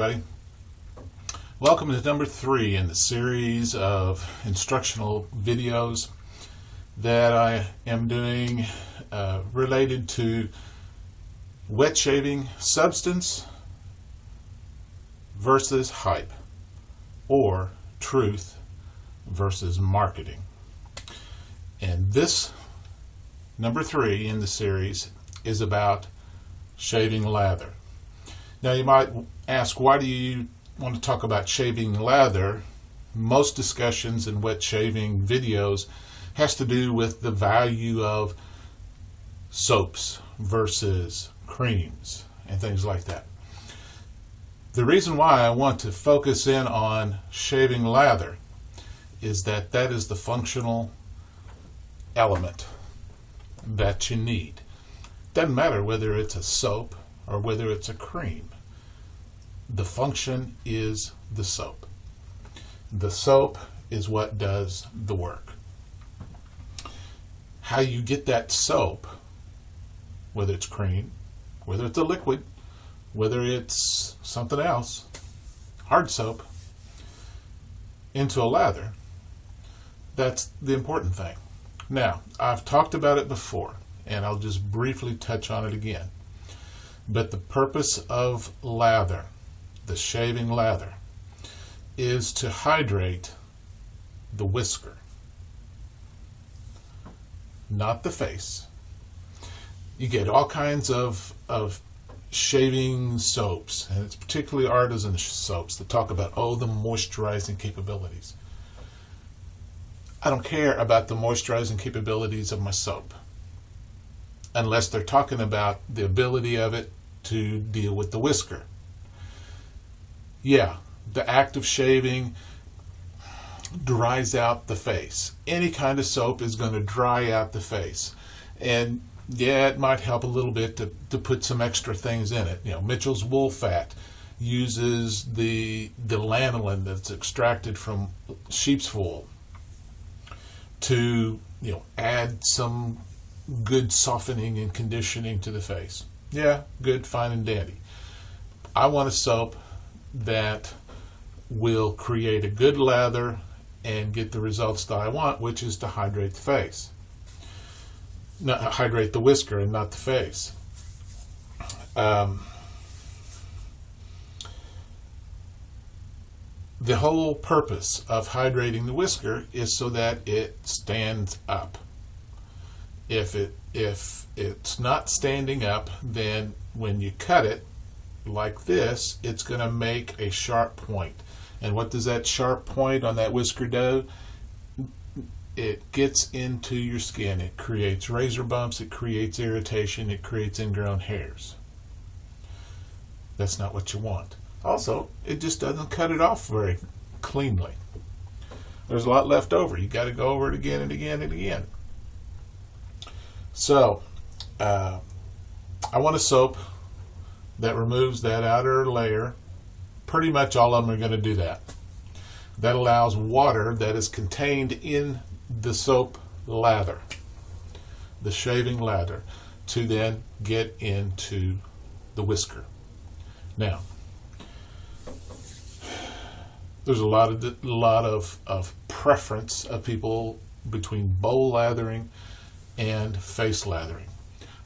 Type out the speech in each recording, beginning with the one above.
everybody. Welcome to number 3 in the series of instructional videos that I am doing related to wet shaving substance versus hype, or truth versus marketing. And this number 3 in the series is about shaving lather. Now you might ask, why do you want to talk about shaving lather? Most discussions in wet shaving videos has to do with the value of soaps versus creams and things like that. The reason why I want to focus in on shaving lather is that that is the functional element that you need. Doesn't matter whether it's a soap or whether it's a cream. The function is the soap. The soap is what does the work. How you get that soap, whether it's cream, whether it's a liquid, whether it's something else, hard soap, into a lather, that's the important thing. Now, I've talked about it before, and I'll just briefly touch on it again. But the purpose of lather, the shaving lather, is to hydrate the whisker, not the face. You get all kinds of shaving soaps, and it's particularly artisan soaps that talk about, the moisturizing capabilities. I don't care about the moisturizing capabilities of my soap unless they're talking about the ability of it to deal with the whisker. Yeah, the act of shaving dries out the face. Any kind of soap is going to dry out the face. And yeah, it might help a little bit to put some extra things in it. Mitchell's Wool Fat uses the lanolin that's extracted from sheep's wool to add some good softening and conditioning to the face. Yeah, good, fine and dandy. I want a soap that will create a good lather and get the results that I want, which is to hydrate the face. Not hydrate the whisker and not the face. The whole purpose of hydrating the whisker is so that it stands up. If it's not standing up, then when you cut it like this, it's going to make a sharp point. And what does that sharp point on that whisker do? It gets into your skin. It creates razor bumps, it creates irritation, it creates ingrown hairs. That's not what you want. Also, it just doesn't cut it off very cleanly. There's a lot left over. You got to go over it again and again and again. So, I want a soap that removes that outer layer. Pretty much all of them are going to do that. That allows water that is contained in the soap lather, the shaving lather, to then get into the whisker. Now, there's a lot of preference of people between bowl lathering and face lathering.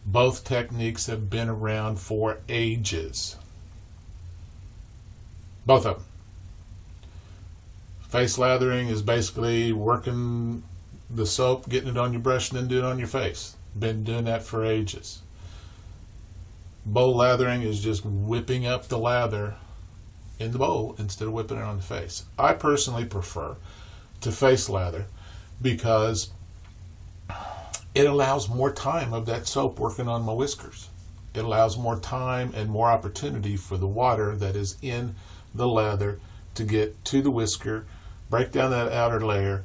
Both techniques have been around for ages. Both of them. Face lathering is basically working the soap, getting it on your brush, and then doing it on your face. Been doing that for ages. Bowl lathering is just whipping up the lather in the bowl instead of whipping it on the face. I personally prefer to face lather because it allows more time of that soap working on my whiskers. It allows more time and more opportunity for the water that is in the lather to get to the whisker, break down that outer layer,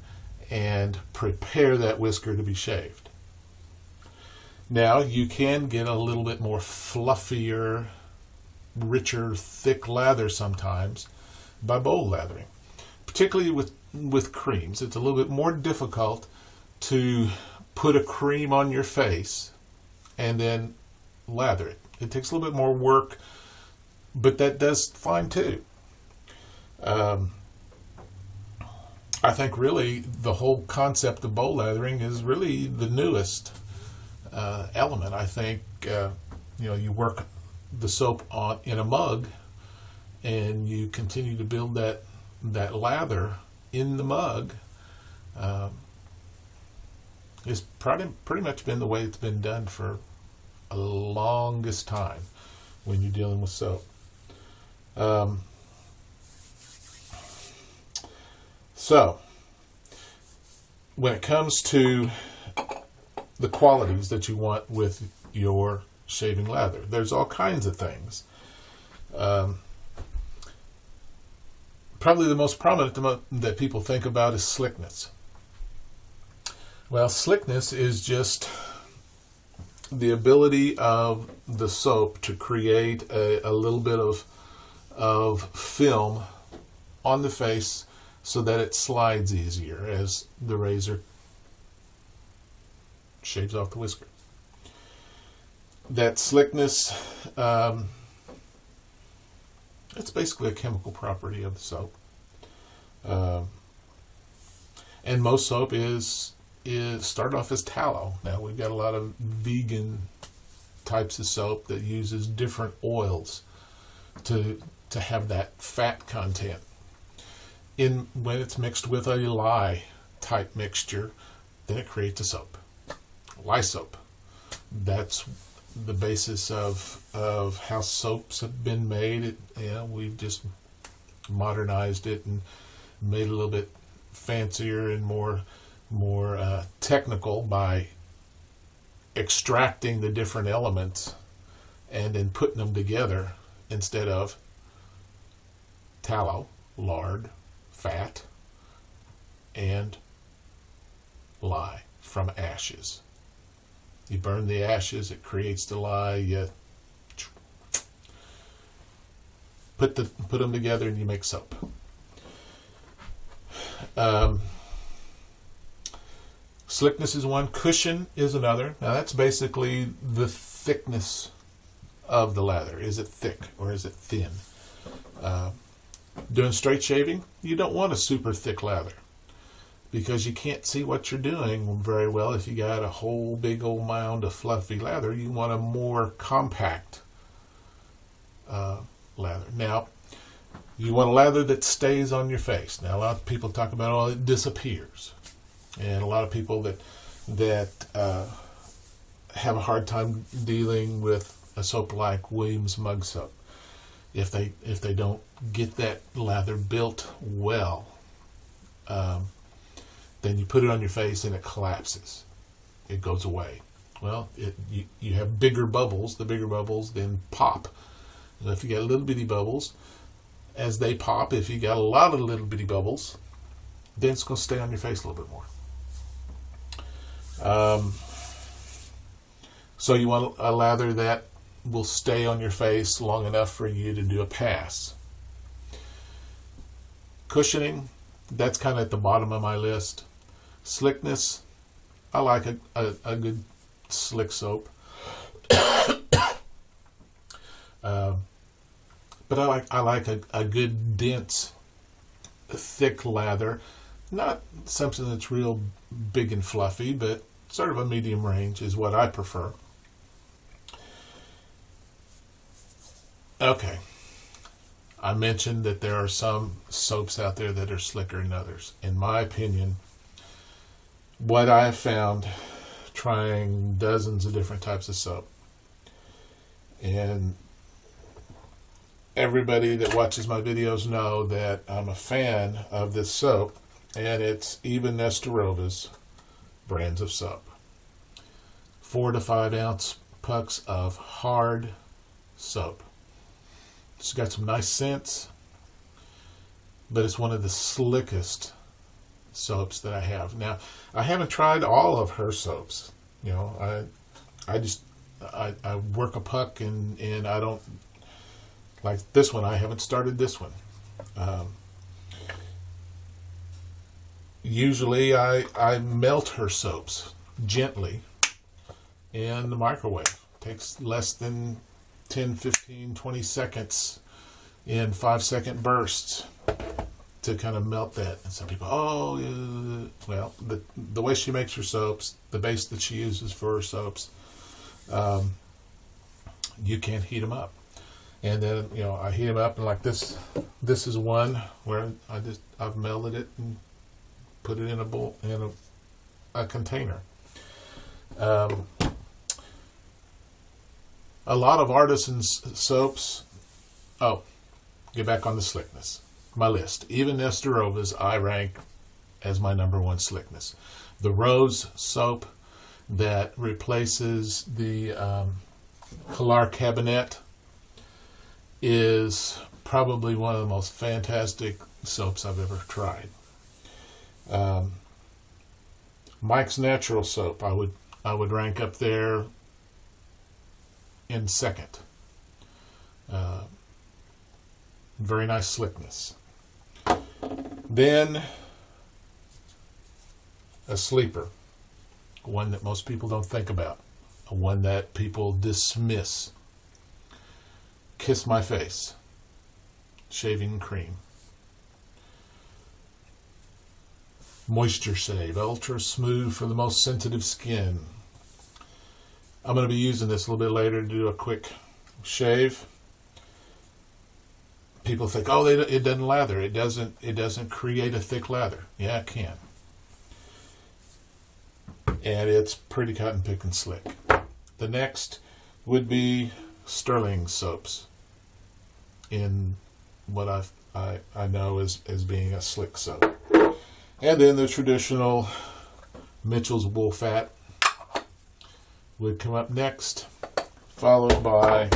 and prepare that whisker to be shaved. Now, you can get a little bit more fluffier, richer, thick lather sometimes by bowl lathering. Particularly with creams. It's a little bit more difficult to put a cream on your face and then lather it. It takes a little bit more work but that does fine too. Um, I think really the whole concept of bowl lathering is really the newest element. I think you work the soap on in a mug, and you continue to build that lather in the mug. It's pretty much been the way it's been done for a longest time when you're dealing with soap. So, when it comes to the qualities that you want with your shaving lather, there's all kinds of things. Probably the most prominent that people think about is slickness. Well, slickness is just the ability of the soap to create a little bit of film on the face so that it slides easier as the razor shaves off the whisker. That slickness, it's basically a chemical property of the soap. And most soap is started off as tallow. Now we've got a lot of vegan types of soap that uses different oils to have that fat content. When it's mixed with a lye type mixture, then it creates a soap. Lye soap. That's the basis of how soaps have been made. We've just modernized it and made it a little bit fancier and more technical by extracting the different elements and then putting them together instead of tallow, lard, fat, and lye from ashes. You burn the ashes, it creates the lye. You put them together and you make soap. Slickness is one. Cushion is another. Now that's basically the thickness of the lather. Is it thick or is it thin? Doing straight shaving, you don't want a super thick lather because you can't see what you're doing very well. If you got a whole big old mound of fluffy lather, you want a more compact lather. Now, you want a lather that stays on your face. Now, a lot of people talk about, it disappears. And a lot of people that have a hard time dealing with a soap like Williams Mug Soap. If they don't get that lather built well, then you put it on your face and it collapses. It goes away. Well, you have bigger bubbles. The bigger bubbles then pop. And if you got little bitty bubbles, as they pop, if you got a lot of little bitty bubbles, then it's going to stay on your face a little bit more. So you want a lather that will stay on your face long enough for you to do a pass. Cushioning, that's kind of at the bottom of my list. Slickness, I like a good slick soap. But I like a good dense, thick lather. Not something that's real big and fluffy, but sort of a medium range is what I prefer. Okay. I mentioned that there are some soaps out there that are slicker than others. In my opinion, what I have found trying dozens of different types of soap, and everybody that watches my videos know that I'm a fan of this soap, and it's Eva Nesterova's brands of soap. 4 to 5 ounce pucks of hard soap. It's got some nice scents, but it's one of the slickest soaps that I have. Now, I haven't tried all of her soaps. I work a puck and I don't like this one. I haven't started this one. Usually I melt her soaps gently in the microwave. It takes less than 10, 15, 20 seconds in 5-second bursts to kind of melt that. And some people, well, the way she makes her soaps, the base that she uses for her soaps, you can't heat them up. And then, I heat them up, and like this is one where I've melted it and put it in a bowl, in a container. A lot of artisan soaps. Oh, get back on the slickness. My list. Even Nesterova's I rank as my number one slickness. The Rose soap that replaces the Calar Cabinet is probably one of the most fantastic soaps I've ever tried. Mike's Natural soap I would rank up there in second. Very nice slickness. Then a sleeper, one that most people don't think about, one that people dismiss. Kiss My Face shaving cream. Moisture Save, ultra smooth for the most sensitive skin. I'm going to be using this a little bit later to do a quick shave. People think, it doesn't lather. It doesn't create a thick lather. Yeah, it can. And it's pretty cotton picking slick. The next would be Sterling soaps, in what I know as being a slick soap. And then the traditional Mitchell's Wool Fat would come up next, followed by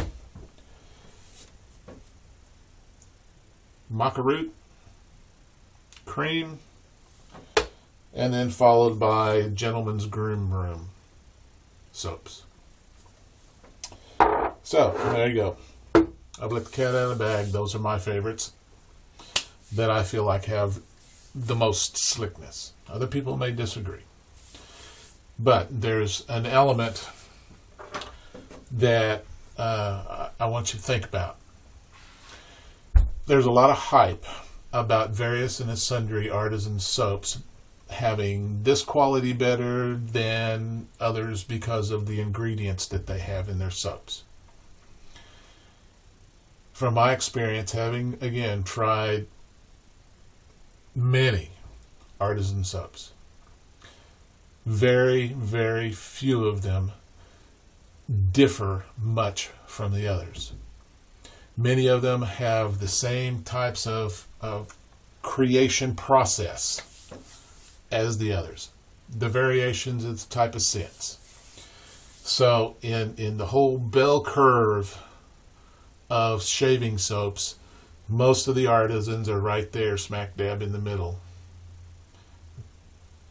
Maca Root cream, and then followed by Gentleman's Groom Room soaps. So, there you go. I've let the cat out of the bag. Those are my favorites that I feel like have the most slickness. Other people may disagree. But there's an element that I want you to think about. There's a lot of hype about various and sundry artisan soaps having this quality better than others because of the ingredients that they have in their soaps. From my experience, having, again, tried many artisan soaps, very, very few of them differ much from the others. Many of them have the same types of creation process as the others. The variations is the type of scents. So in the whole bell curve of shaving soaps, most of the artisans are right there, smack dab in the middle.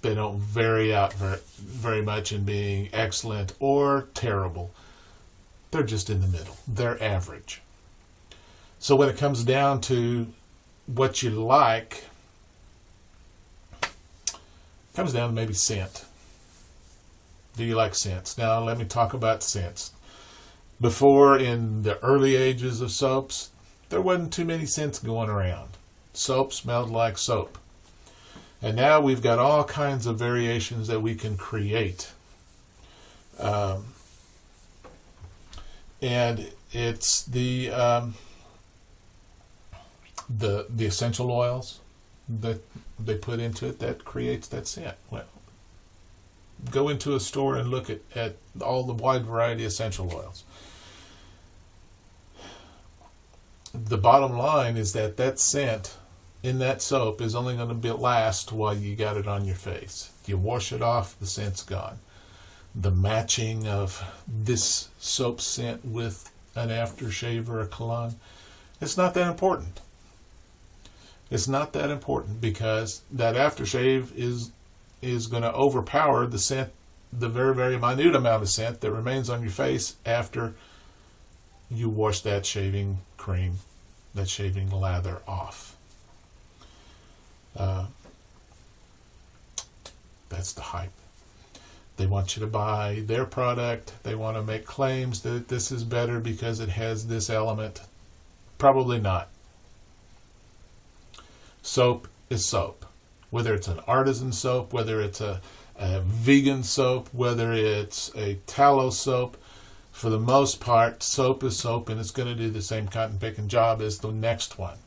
They don't vary out very much in being excellent or terrible. They're just in the middle. They're average. So when it comes down to what you like, it comes down to maybe scent. Do you like scents? Now let me talk about scents. Before, in the early ages of soaps, there wasn't too many scents going around. Soap smelled like soap. And now we've got all kinds of variations that we can create. And it's the essential oils that they put into it that creates that scent. Well, go into a store and look at all the wide variety of essential oils. The bottom line is that scent in that soap is only going to last while you got it on your face. You wash it off, the scent's gone. The matching of this soap scent with an aftershave or a cologne, it's not that important. It's not that important because that aftershave is going to overpower the scent, the very, very minute amount of scent that remains on your face after you wash that shaving cream, that shaving lather off. That's the hype. They want you to buy their product. They want to make claims that this is better because it has this element. Probably not. Soap is soap. Whether it's an artisan soap, whether it's a vegan soap, whether it's a tallow soap, for the most part, soap is soap, and it's going to do the same cotton picking job as the next one.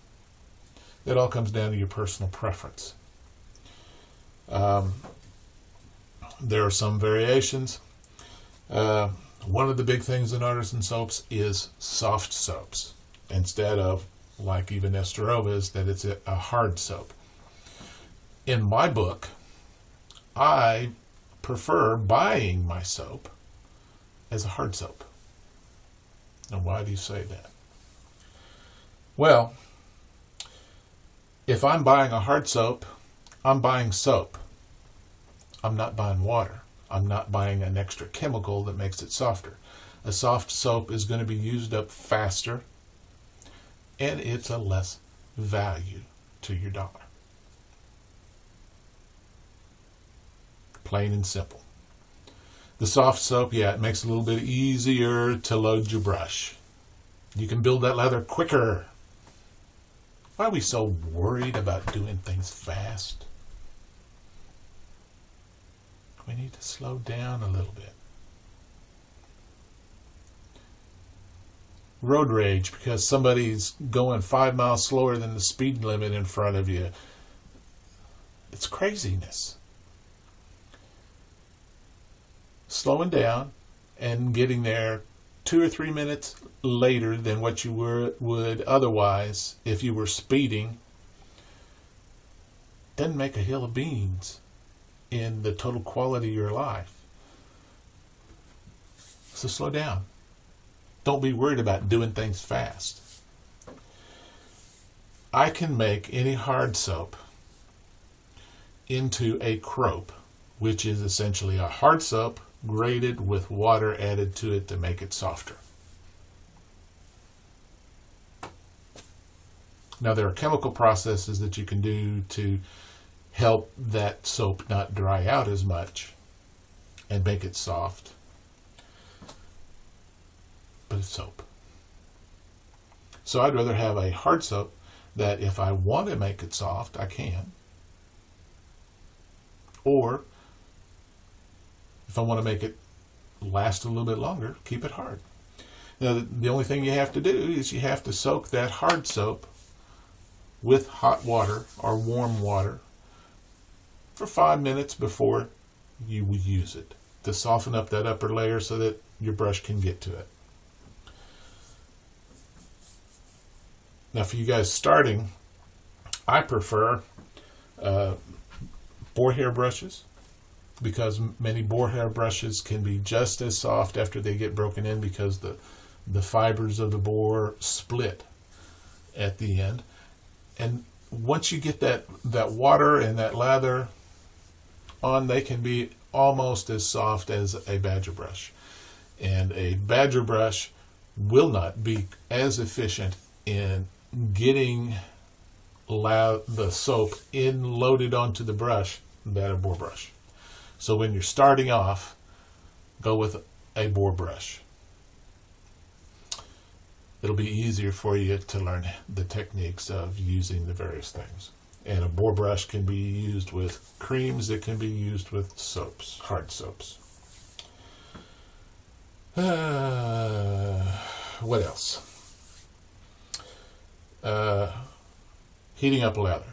It all comes down to your personal preference. There are some variations. One of the big things in artisan soaps is soft soaps, instead of, like even Esterova's, that it's a hard soap. In my book, I prefer buying my soap as a hard soap. Now, why do you say that? Well, if I'm buying a hard soap, I'm buying soap. I'm not buying water. I'm not buying an extra chemical that makes it softer. A soft soap is going to be used up faster, and it's a less value to your dollar. Plain and simple. The soft soap, yeah, it makes it a little bit easier to load your brush. You can build that leather quicker. Why are we so worried about doing things fast? We need to slow down a little bit. Road rage because somebody's going 5 miles slower than the speed limit in front of you. It's craziness. Slowing down and getting there 2 or 3 minutes later than what you would otherwise if you were speeding doesn't make a hill of beans in the total quality of your life. So slow down. Don't be worried about doing things fast. I can make any hard soap into a crope, which is essentially a hard soap grated with water added to it to make it softer. Now, there are chemical processes that you can do to help that soap not dry out as much and make it soft. But it's soap. So I'd rather have a hard soap that if I want to make it soft, I can. Or if I want to make it last a little bit longer, keep it hard. Now, the only thing you have to do is you have to soak that hard soap with hot water or warm water for 5 minutes before you use it to soften up that upper layer so that your brush can get to it. Now, for you guys starting, I prefer boar hair brushes, because many boar hair brushes can be just as soft after they get broken in because the fibers of the boar split at the end. And once you get that water and that lather on, they can be almost as soft as a badger brush. And a badger brush will not be as efficient in getting the soap loaded onto the brush than a boar brush. So when you're starting off, go with a boar brush. It'll be easier for you to learn the techniques of using the various things. And a boar brush can be used with creams. It can be used with soaps, hard soaps. What else? Heating up leather.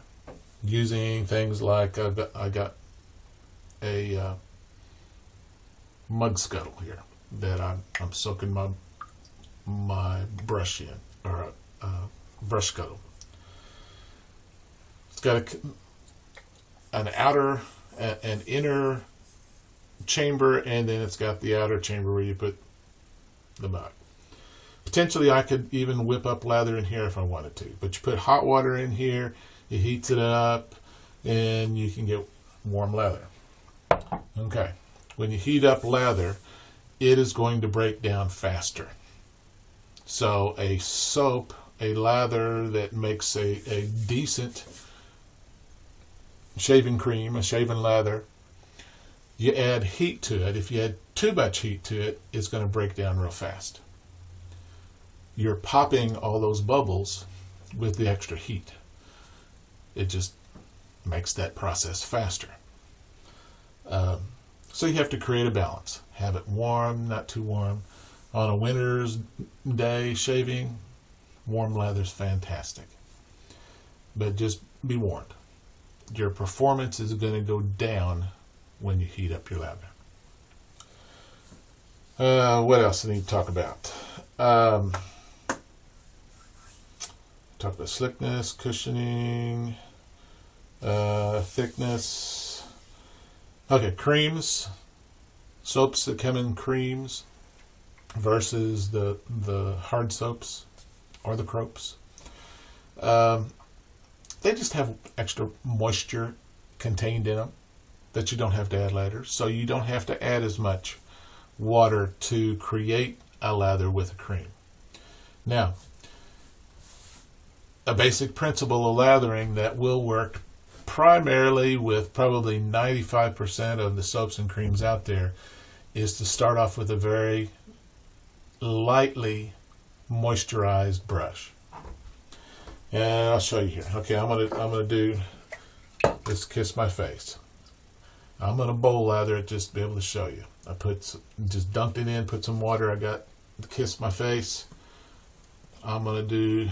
Using things like I got a mud scuttle here that I'm soaking my brush in, or a brush scuttle. It's got an inner chamber, and then it's got the outer chamber where you put the mud. Potentially, I could even whip up lather in here if I wanted to, but you put hot water in here, it heats it up, and you can get warm leather. Okay, when you heat up leather, it is going to break down faster. So a soap, a lather that makes a decent shaving cream, a shaving lather, You add heat to it. If you add too much heat to it, it's going to break down real fast. You're popping all those bubbles with the extra heat. It just makes that process faster. So you have to create a balance. Have it warm, not too warm. On a winter's day shaving, warm leather's fantastic. But just be warned. Your performance is going to go down when you heat up your leather. What else I need to talk about? Talk about slickness, cushioning, thickness. Okay, creams, soaps that come in creams versus the hard soaps or the cropes. They just have extra moisture contained in them that you don't have to add later. So you don't have to add as much water to create a lather with a cream. Now, a basic principle of lathering that will work primarily with probably 95% of the soaps and creams out there is to start off with a very lightly moisturized brush. And I'll show you here. Okay, I'm gonna do this Kiss My Face. I'm gonna bowl lather it just to be able to show you. I just dunked it in, put some water. I got the Kiss My Face. I'm gonna do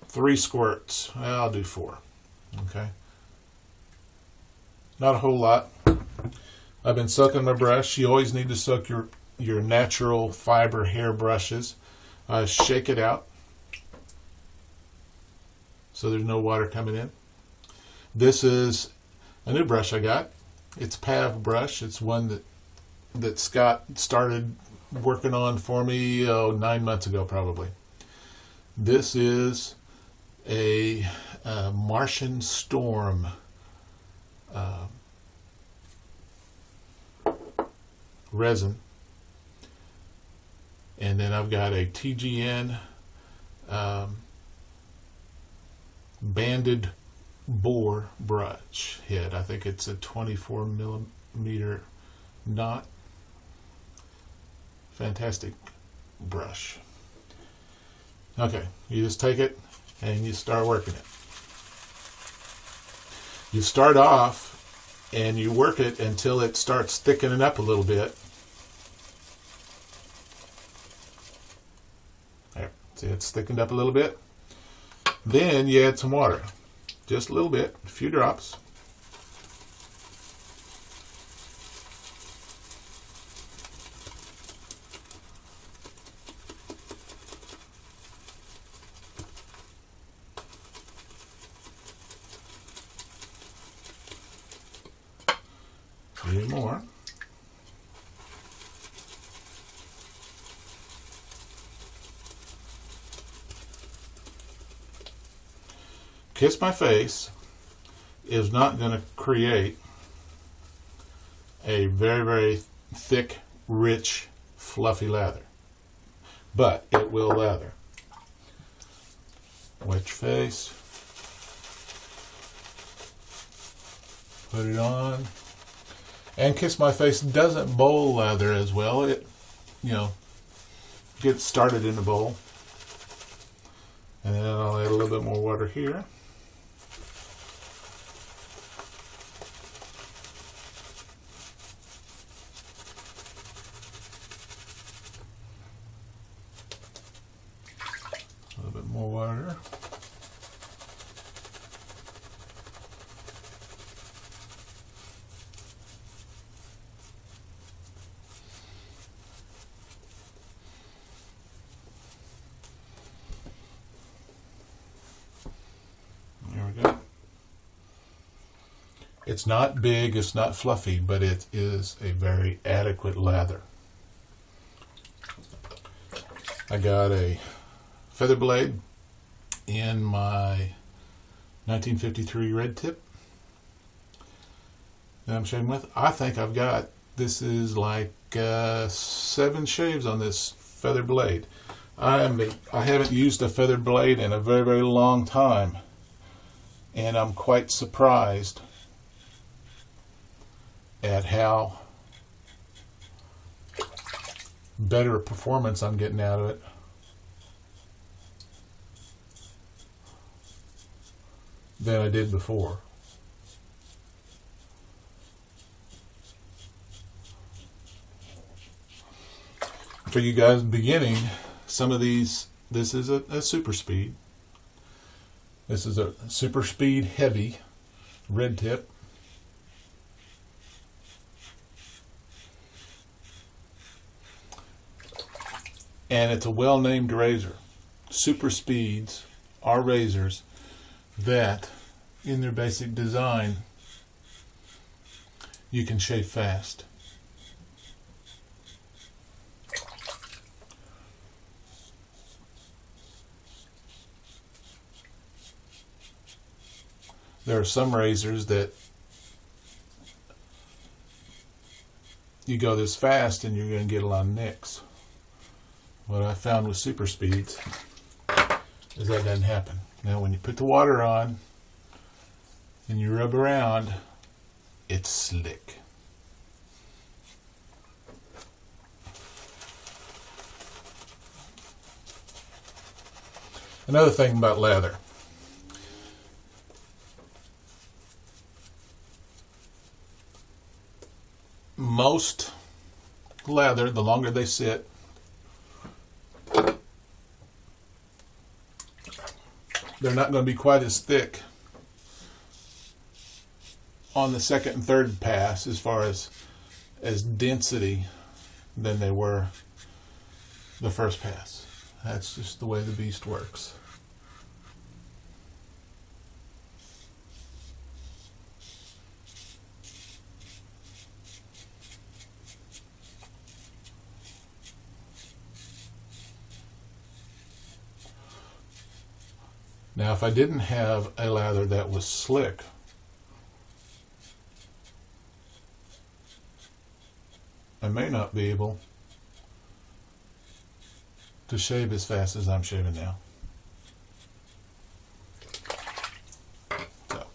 3 squirts. I'll do 4. Okay. Not a whole lot. I've been soaking my brush. You always need to soak your natural fiber hair brushes. Shake it out so there's no water coming in. This is a new brush I got. It's a Pav brush. It's one that Scott started working on for me 9 months ago probably. This is a Martian Storm resin, and then I've got a TGN banded bore brush head. I think it's a 24 millimeter knot. Fantastic brush. Okay, you just take it and you start working it. You start off and you work it until it starts thickening up a little bit. There, see, it's thickened up a little bit. Then you add some water, just a little bit, a few drops. A few more. Kiss My Face is not going to create a very, very thick, rich, fluffy lather, but it will lather. Wet your face, put it on, and Kiss My Face doesn't bowl lather as well. It, gets started in the bowl, and then I'll add a little bit more water here. A little bit more water. There we go. It's not big, it's not fluffy, but it is a very adequate lather. I got a feather blade in my 1953 red tip that I'm shaving with. I think I've got, this is like 7 shaves on this feather blade. I haven't used a feather blade in a very, very long time, and I'm quite surprised at how better performance I'm getting out of it. Than I did before. For you guys beginning, some of these, this is a super speed. This is a super speed heavy red tip. And it's a well-named razor. Super speeds are razors that, in their basic design, you can shave fast. There are some razors that you go this fast and you're going to get a lot of nicks. What I found with super speeds is that doesn't happen. Now when you put the water on and you rub around, it's slick. Another thing about lather. Most leather, the longer they sit, they're not going to be quite as thick on the second and third pass as far as density than they were the first pass. That's just the way the beast works. Now, if I didn't have a lather that was slick, I may not be able to shave as fast as I'm shaving now. So,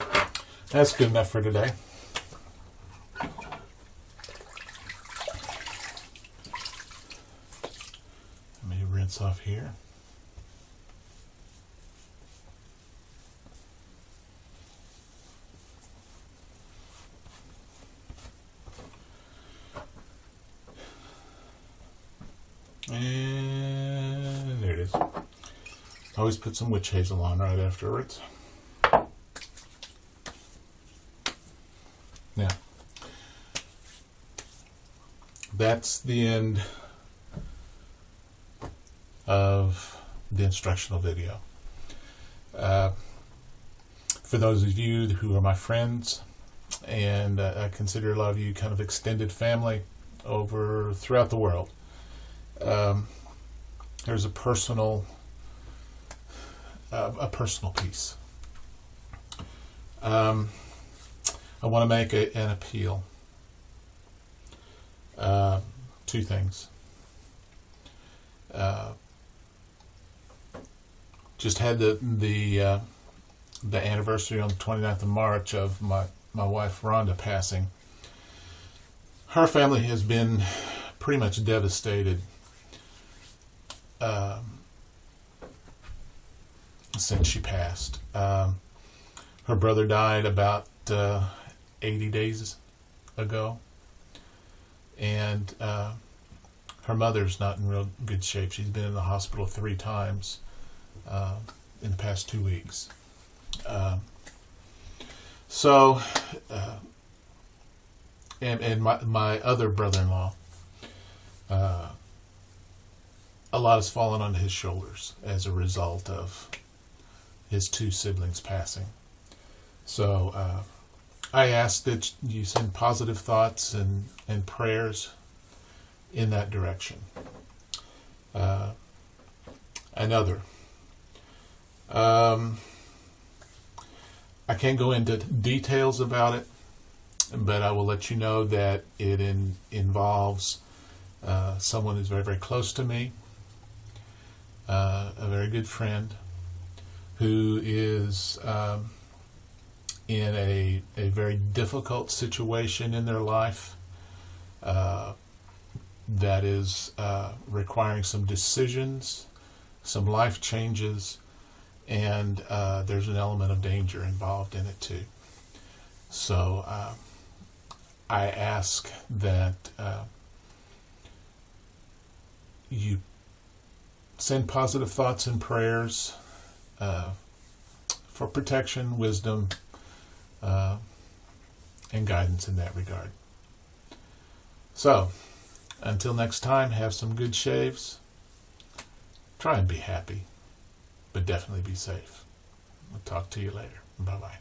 that's good enough for today. Let me rinse off here. And there it is. Always put some witch hazel on right afterwards. Now, that's the end of the instructional video. For those of you who are my friends, and I consider a lot of you kind of extended family throughout the world, there's a personal piece. I want to make an appeal. Two things. Just had the anniversary on the 29th of March of my wife Rhonda passing. Her family has been pretty much devastated since she passed. Her brother died about 80 days ago, and her mother's not in real good shape. She's been in the hospital 3 times in the past 2 weeks. And my other brother-in-law, a lot has fallen onto his shoulders as a result of his 2 siblings passing. So I ask that you send positive thoughts and prayers in that direction. Another. I can't go into details about it, but I will let you know that it involves someone who's very, very close to me, a very good friend, who is in a very difficult situation in their life that is requiring some decisions, some life changes, and there's an element of danger involved in it too. So I ask that you send positive thoughts and prayers for protection, wisdom, and guidance in that regard. So, until next time, have some good shaves. Try and be happy, but definitely be safe. I'll talk to you later. Bye-bye.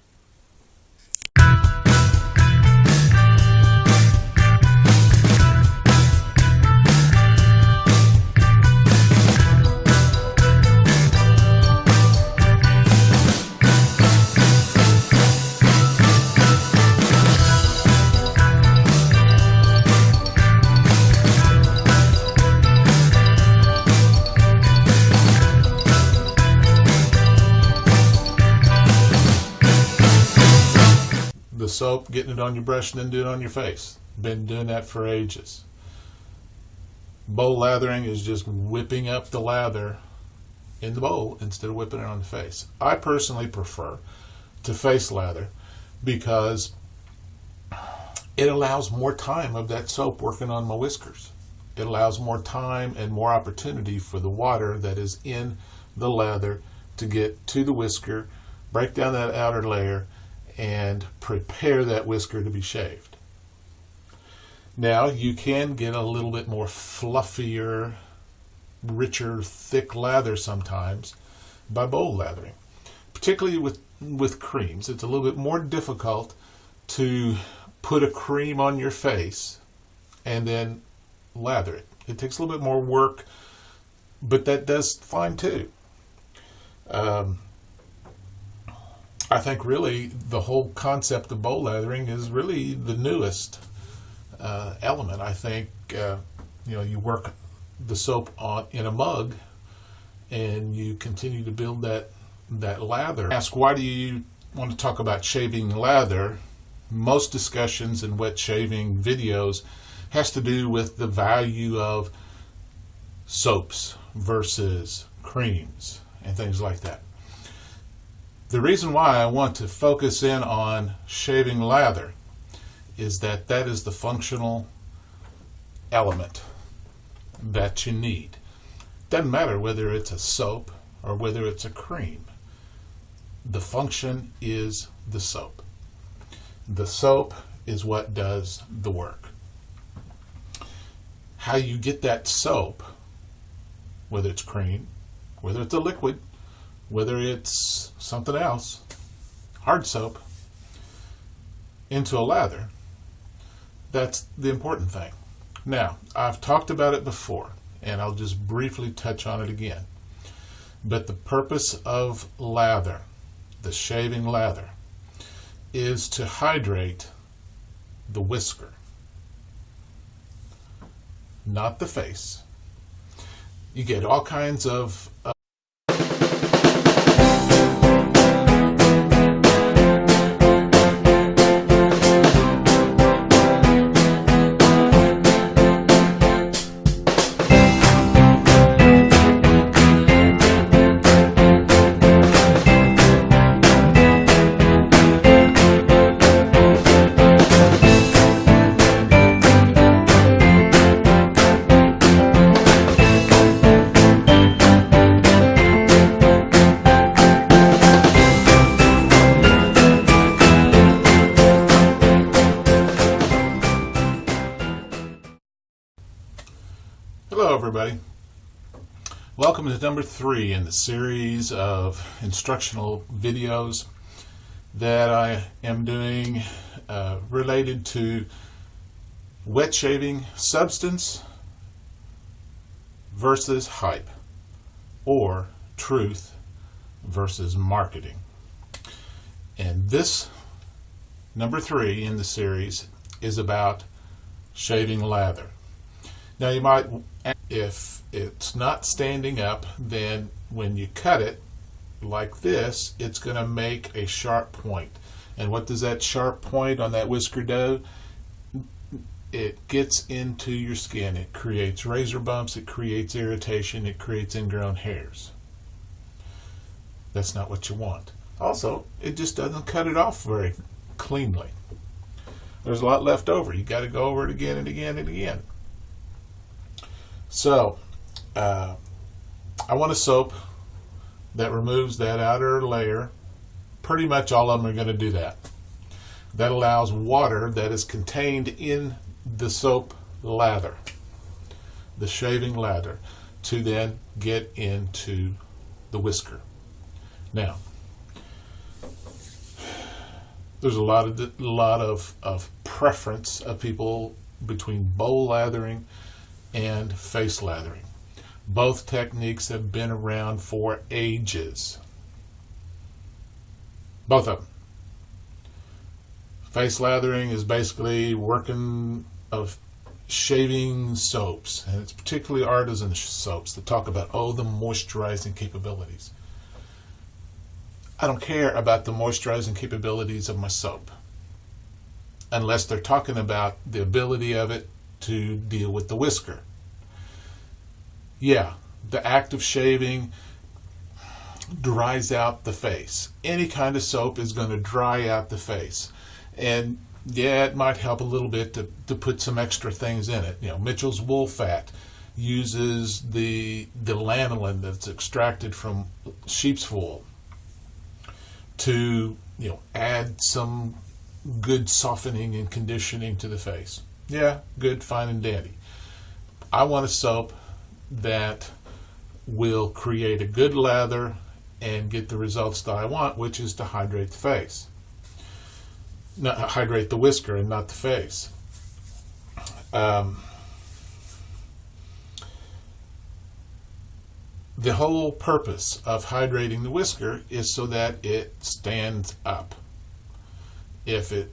The soap, getting it on your brush and then do it on your face. Been doing that for ages. Bowl lathering is just whipping up the lather in the bowl instead of whipping it on the face. I personally prefer to face lather because it allows more time of that soap working on my whiskers. It allows more time and more opportunity for the water that is in the lather to get to the whisker, break down that outer layer, and prepare that whisker to be shaved. Now you can get a little bit more fluffier, richer, thick lather sometimes by bowl lathering, particularly with creams. It's a little bit more difficult to put a cream on your face and then lather it. It takes a little bit more work, but that does fine too. I think really the whole concept of bowl lathering is really the newest element. I think you work the soap in a mug and you continue to build that lather. Ask, why do you want to talk about shaving lather? Most discussions in wet shaving videos has to do with the value of soaps versus creams and things like that. The reason why I want to focus in on shaving lather is that is the functional element that you need. Doesn't matter whether it's a soap or whether it's a cream. The function is the soap. The soap is what does the work. How you get that soap, whether it's cream, whether it's a liquid, whether it's something else, hard soap, into a lather, that's the important thing. Now, I've talked about it before, and I'll just briefly touch on it again. But the purpose of lather, the shaving lather, is to hydrate the whisker, not the face. You get all kinds of Hello everybody. Welcome to number 3 in the series of instructional videos that I am doing related to wet shaving substance versus hype, or truth versus marketing. And this number 3 in the series is about shaving lather. Now you might, if it's not standing up, then when you cut it like this, it's going to make a sharp point. And what does that sharp point on that whisker do? It gets into your skin. It creates razor bumps, it creates irritation, it creates ingrown hairs. That's not what you want. Also, it just doesn't cut it off very cleanly. There's a lot left over. You got to go over it again and again and again. So, I want a soap that removes that outer layer. Pretty much all of them are going to do that. That allows water that is contained in the soap lather, the shaving lather, to then get into the whisker. Now, there's a lot of preference of people between bowl lathering and face lathering. Both techniques have been around for ages. Both of them. Face lathering is basically working of shaving soaps, and it's particularly artisan soaps that talk about, the moisturizing capabilities. I don't care about the moisturizing capabilities of my soap unless they're talking about the ability of it to deal with the whisker. Yeah, the act of shaving dries out the face. Any kind of soap is going to dry out the face. And yeah, it might help a little bit to put some extra things in it. Mitchell's Wool Fat uses the lanolin that's extracted from sheep's wool to add some good softening and conditioning to the face. Yeah, good, fine and dandy. I want a soap that will create a good lather and get the results that I want, which is to hydrate the face. Not hydrate the whisker and not the face. The whole purpose of hydrating the whisker is so that it stands up. If it